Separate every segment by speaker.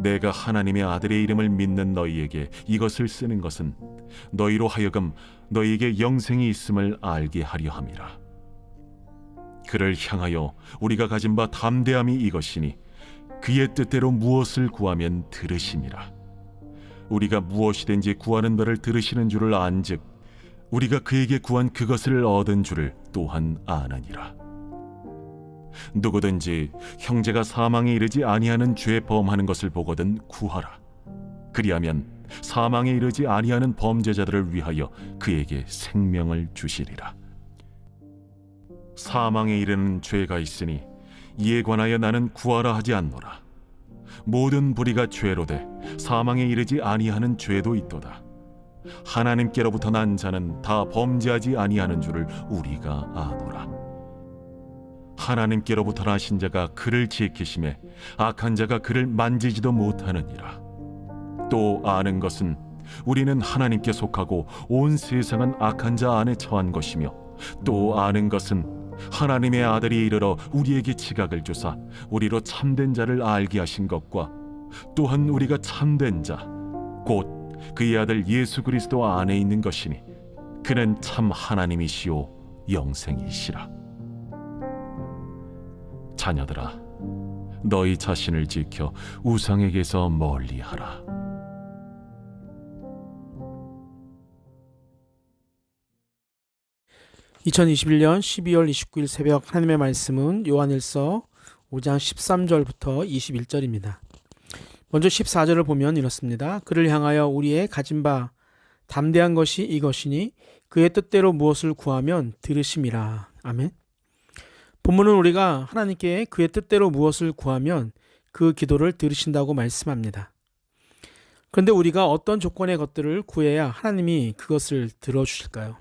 Speaker 1: 내가 하나님의 아들의 이름을 믿는 너희에게 이것을 쓰는 것은 너희로 하여금 너희에게 영생이 있음을 알게 하려 함이라. 그를 향하여 우리가 가진 바 담대함이 이것이니 그의 뜻대로 무엇을 구하면 들으심이라. 우리가 무엇이든지 구하는 바를 들으시는 줄을 안즉 우리가 그에게 구한 그것을 얻은 줄을 또한 아느니라. 누구든지 형제가 사망에 이르지 아니하는 죄 범하는 것을 보거든 구하라. 그리하면 사망에 이르지 아니하는 범죄자들을 위하여 그에게 생명을 주시리라. 사망에 이르는 죄가 있으니 이에 관하여 나는 구하라 하지 않노라. 모든 불의가 죄로 돼 사망에 이르지 아니하는 죄도 있도다. 하나님께로부터 난 자는 다 범죄하지 아니하는 줄을 우리가 아노라. 하나님께로부터 나신 자가 그를 지키심에 악한 자가 그를 만지지도 못하느니라. 또 아는 것은 우리는 하나님께 속하고 온 세상은 악한 자 안에 처한 것이며, 또 아는 것은 하나님의 아들이 이르러 우리에게 지각을 주사 우리로 참된 자를 알게 하신 것과, 또한 우리가 참된 자 곧 그의 아들 예수 그리스도 안에 있는 것이니 그는 참 하나님이시오 영생이시라. 자녀들아, 너희 자신을 지켜 우상에게서 멀리하라.
Speaker 2: (2021년 12월 29일) 새벽 하나님의 말씀은 요한일서 5장 13절부터 21절입니다. 먼저 14절을 보면 이렇습니다. 그를 향하여 우리의 가진 바 담대한 것이 이것이니 그의 뜻대로 무엇을 구하면 들으심이라. 아멘. 본문은 우리가 하나님께 그의 뜻대로 무엇을 구하면 그 기도를 들으신다고 말씀합니다. 그런데 우리가 어떤 조건의 것들을 구해야 하나님이 그것을 들어주실까요?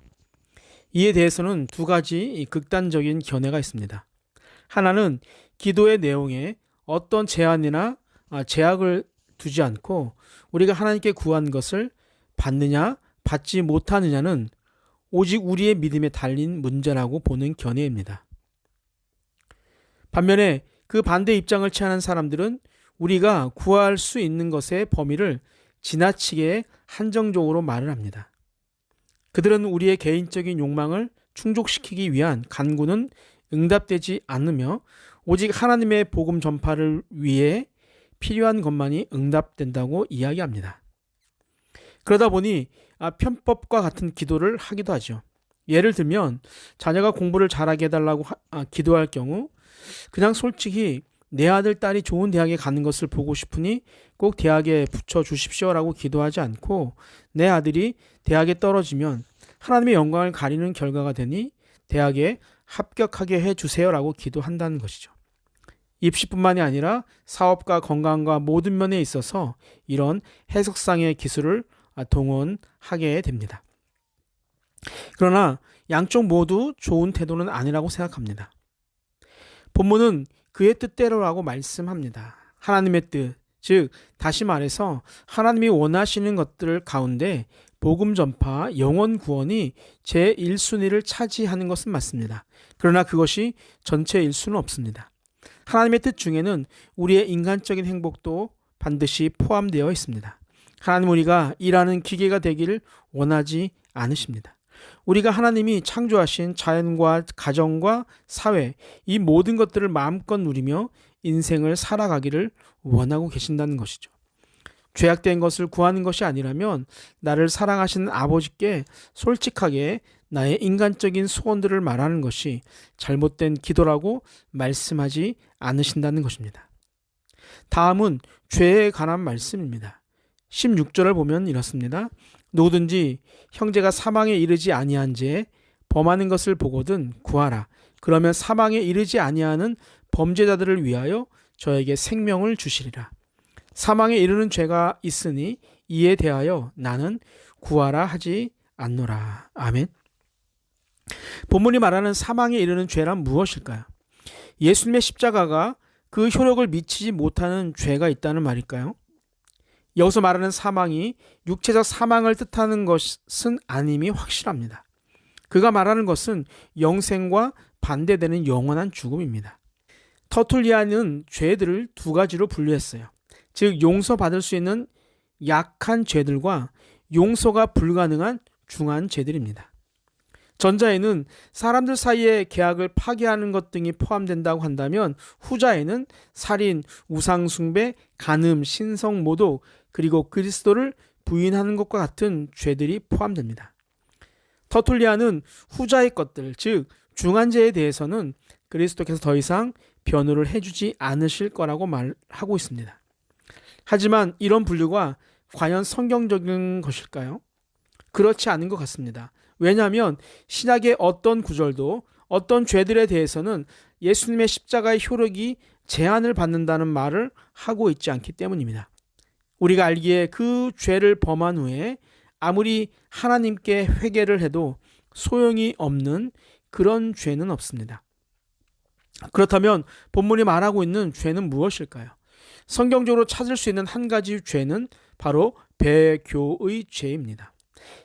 Speaker 2: 이에 대해서는 두 가지 극단적인 견해가 있습니다. 하나는 기도의 내용에 어떤 제한이나 제약을 두지 않고 우리가 하나님께 구한 것을 받느냐 받지 못하느냐는 오직 우리의 믿음에 달린 문제라고 보는 견해입니다. 반면에 그 반대 입장을 취하는 사람들은 우리가 구할 수 있는 것의 범위를 지나치게 한정적으로 말을 합니다. 그들은 우리의 개인적인 욕망을 충족시키기 위한 간구는 응답되지 않으며 오직 하나님의 복음 전파를 위해 필요한 것만이 응답된다고 이야기합니다. 그러다 보니 편법과 같은 기도를 하기도 하죠. 예를 들면 자녀가 공부를 잘하게 해달라고 기도할 경우 그냥 솔직히 내 아들 딸이 좋은 대학에 가는 것을 보고 싶으니 꼭 대학에 붙여주십시오라고 기도하지 않고 내 아들이 대학에 떨어지면 하나님의 영광을 가리는 결과가 되니 대학에 합격하게 해주세요라고 기도한다는 것이죠. 입시뿐만이 아니라 사업과 건강과 모든 면에 있어서 이런 해석상의 기술을 동원하게 됩니다. 그러나 양쪽 모두 좋은 태도는 아니라고 생각합니다. 본문은 그의 뜻대로라고 말씀합니다. 하나님의 뜻, 즉 다시 말해서 하나님이 원하시는 것들 가운데 복음 전파, 영혼 구원이 제1순위를 차지하는 것은 맞습니다. 그러나 그것이 전체 1순위는 없습니다. 하나님의 뜻 중에는 우리의 인간적인 행복도 반드시 포함되어 있습니다. 하나님 우리가 일하는 기계가 되기를 원하지 않으십니다. 우리가 하나님이 창조하신 자연과 가정과 사회, 이 모든 것들을 마음껏 누리며 인생을 살아가기를 원하고 계신다는 것이죠. 죄악된 것을 구하는 것이 아니라면 나를 사랑하시는 아버지께 솔직하게 나의 인간적인 소원들을 말하는 것이 잘못된 기도라고 말씀하지 않으신다는 것입니다. 다음은 죄에 관한 말씀입니다. 16절을 보면 이렇습니다. 누구든지 형제가 사망에 이르지 아니한 죄 범하는 것을 보거든 구하라. 그러면 사망에 이르지 아니하는 범죄자들을 위하여 저에게 생명을 주시리라. 사망에 이르는 죄가 있으니 이에 대하여 나는 구하라 하지 않노라. 아멘. 본문이 말하는 사망에 이르는 죄란 무엇일까요? 예수님의 십자가가 그 효력을 미치지 못하는 죄가 있다는 말일까요? 여기서 말하는 사망이 육체적 사망을 뜻하는 것은 아님이 확실합니다. 그가 말하는 것은 영생과 반대되는 영원한 죽음입니다. 터툴리안은 죄들을 두 가지로 분류했어요. 즉 용서받을 수 있는 약한 죄들과 용서가 불가능한 중한 죄들입니다. 전자에는 사람들 사이의 계약을 파괴하는 것 등이 포함된다고 한다면 후자에는 살인, 우상숭배, 간음, 신성모독, 그리고 그리스도를 부인하는 것과 같은 죄들이 포함됩니다. 터툴리안은 후자의 것들, 즉 중한 죄에 대해서는 그리스도께서 더 이상 변호를 해주지 않으실 거라고 말하고 있습니다. 하지만 이런 분류가 과연 성경적인 것일까요? 그렇지 않은 것 같습니다. 왜냐하면 신약의 어떤 구절도 어떤 죄들에 대해서는 예수님의 십자가의 효력이 제한을 받는다는 말을 하고 있지 않기 때문입니다. 우리가 알기에 그 죄를 범한 후에 아무리 하나님께 회개를 해도 소용이 없는 그런 죄는 없습니다. 그렇다면 본문이 말하고 있는 죄는 무엇일까요? 성경적으로 찾을 수 있는 한 가지 죄는 바로 배교의 죄입니다.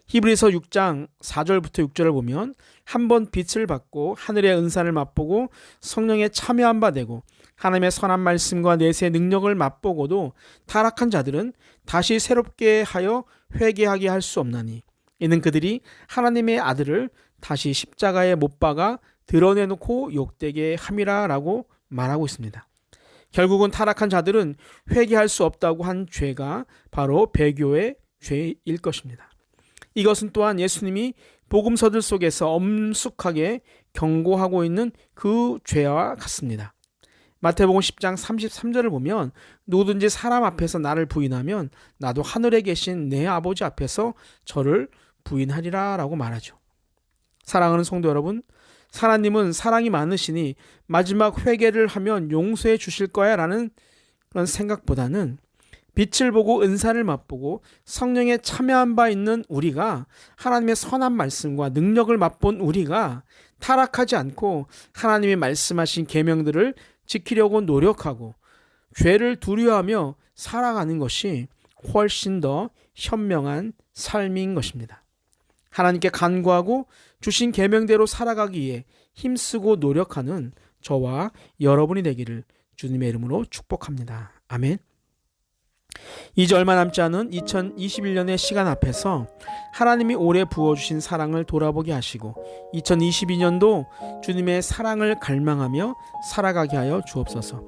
Speaker 2: 히브리서 6장 4절부터 6절을 보면 한 번 빛을 받고 하늘의 은사를 맛보고 성령에 참여한 바 되고 하나님의 선한 말씀과 내세의 능력을 맛보고도 타락한 자들은 다시 새롭게 하여 회개하게 할 수 없나니 이는 그들이 하나님의 아들을 다시 십자가에 못 박아 드러내놓고 욕되게 함이라 라고 말하고 있습니다. 결국은 타락한 자들은 회개할 수 없다고 한 죄가 바로 배교의 죄일 것입니다. 이것은 또한 예수님이 복음서들 속에서 엄숙하게 경고하고 있는 그 죄와 같습니다. 마태복음 10장 33절을 보면 누구든지 사람 앞에서 나를 부인하면 나도 하늘에 계신 내 아버지 앞에서 저를 부인하리라 라고 말하죠. 사랑하는 성도 여러분, 하나님은 사랑이 많으시니 마지막 회개를 하면 용서해 주실 거야 라는 그런 생각보다는 빛을 보고 은사를 맛보고 성령에 참여한 바 있는 우리가 하나님의 선한 말씀과 능력을 맛본 우리가 타락하지 않고 하나님이 말씀하신 계명들을 지키려고 노력하고 죄를 두려워하며 살아가는 것이 훨씬 더 현명한 삶인 것입니다. 하나님께 간구하고 주신 계명대로 살아가기 위해 힘쓰고 노력하는 저와 여러분이 되기를 주님의 이름으로 축복합니다. 아멘. 이제 얼마 남지 않은 2021년의 시간 앞에서 하나님이 올해 부어주신 사랑을 돌아보게 하시고 2022년도 주님의 사랑을 갈망하며 살아가게 하여 주옵소서.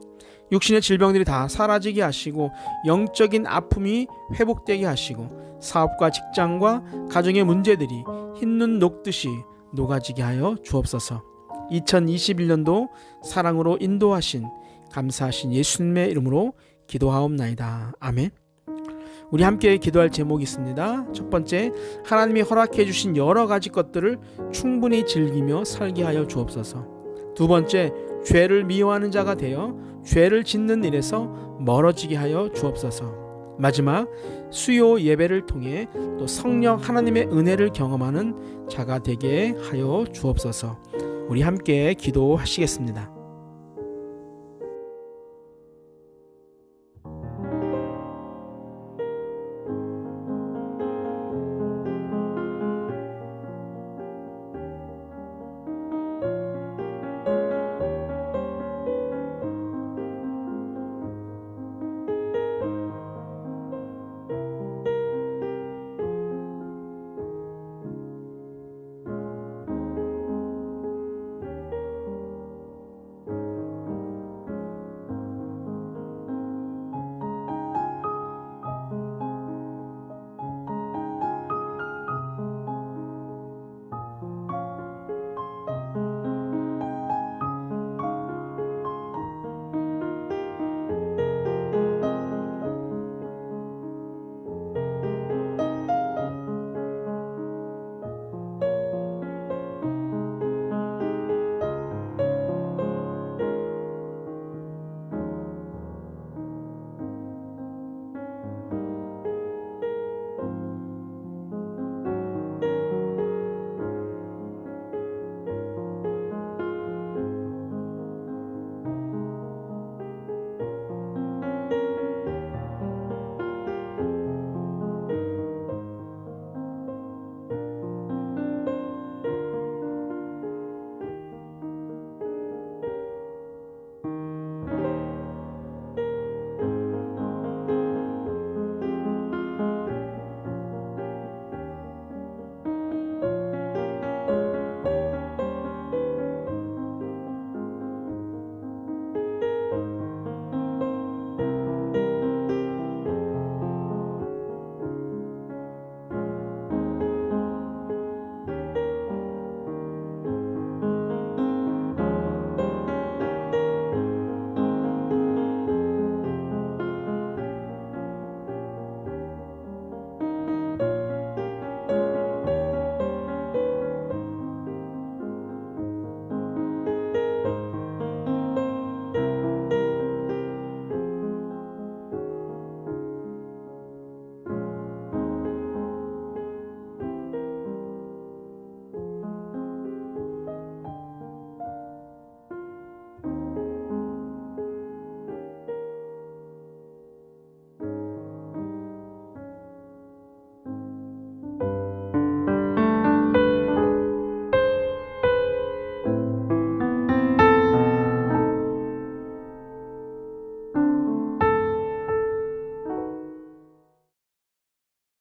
Speaker 2: 육신의 질병들이 다 사라지게 하시고 영적인 아픔이 회복되게 하시고 사업과 직장과 가정의 문제들이 흰눈 녹듯이 녹아지게 하여 주옵소서. 2021년도 사랑으로 인도하신 감사하신 예수님의 이름으로 기도하옵나이다. 아멘. 우리 함께 기도할 제목이 있습니다. 첫 번째, 하나님이 허락해 주신 여러 가지 것들을 충분히 즐기며 살게 하여 주옵소서. 두 번째, 죄를 미워하는 자가 되어 죄를 짓는 일에서 멀어지게 하여 주옵소서. 마지막, 수요 예배를 통해 또 성령 하나님의 은혜를 경험하는 자가 되게 하여 주옵소서. 우리 함께 기도하시겠습니다.